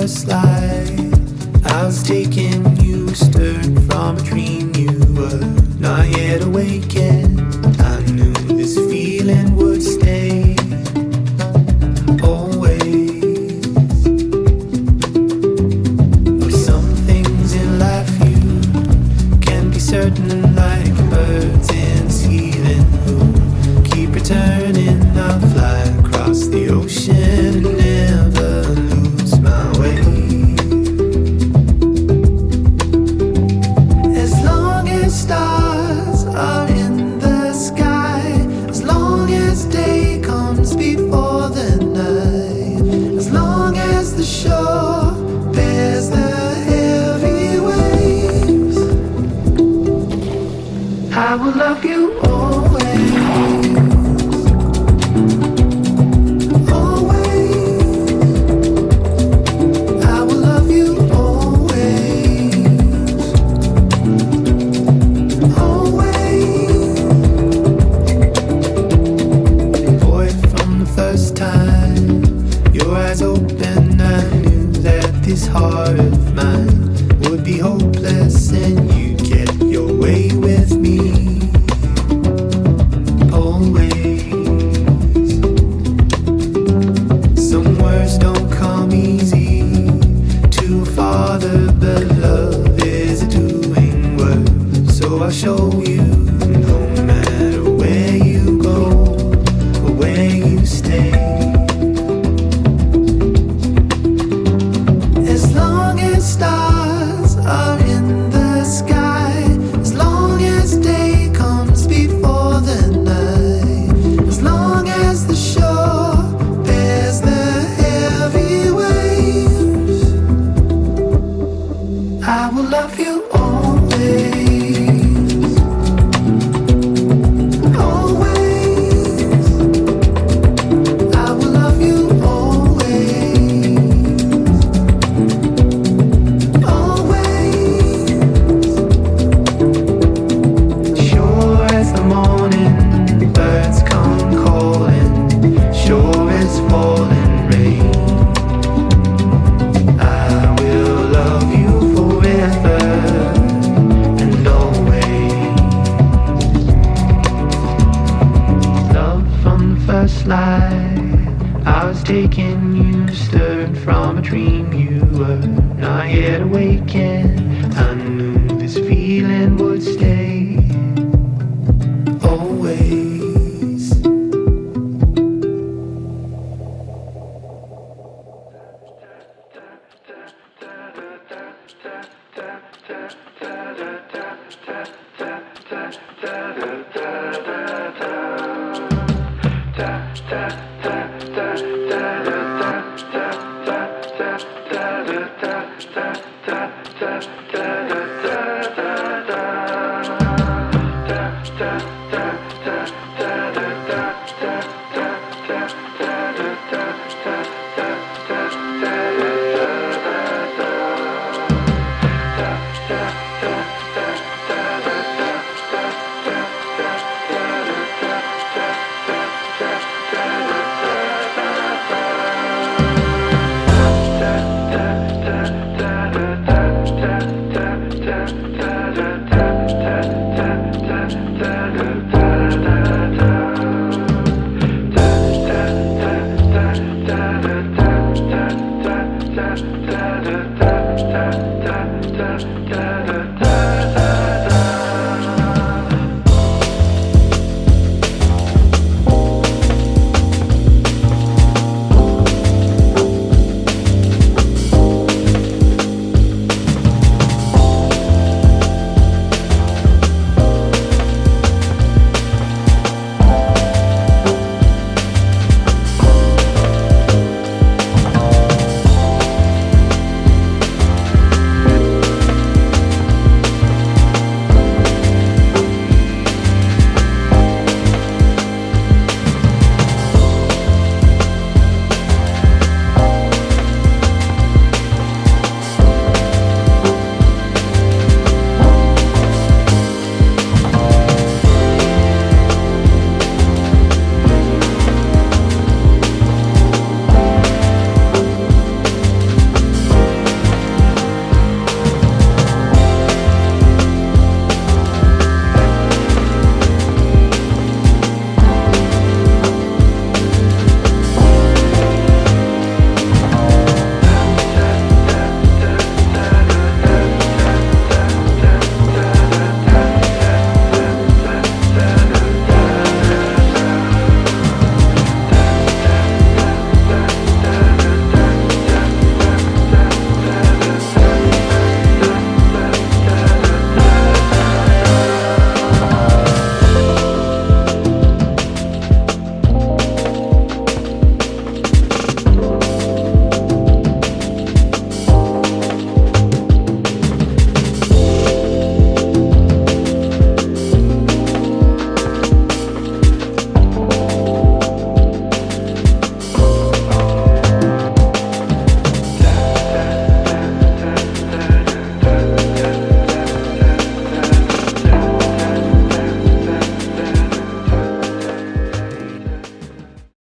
first light, I was taking you, stirred from a dream. You were not yet awakened. I knew this feeling would stay always. But some things in life you can be certain, like birds in the ceiling who keep returning. I'll fly across the ocean and never lose my way. As long as stars are in the sky, as long as day comes before the night, as long as the shore bears the heavy waves, I will love you always. This heart of mine would be hopeless, and you'd get your way with me always. Some words don't come easy to a father, but love is a doing word. So I'll show you, no matter where you go or where you stay. Stars are in the sky, as long as day comes before the night, as long as the shore bears the heavy waves, I will love you always. I was taking you, stirred from a dream. You were not yet awakened. I knew this feeling would stay always. Da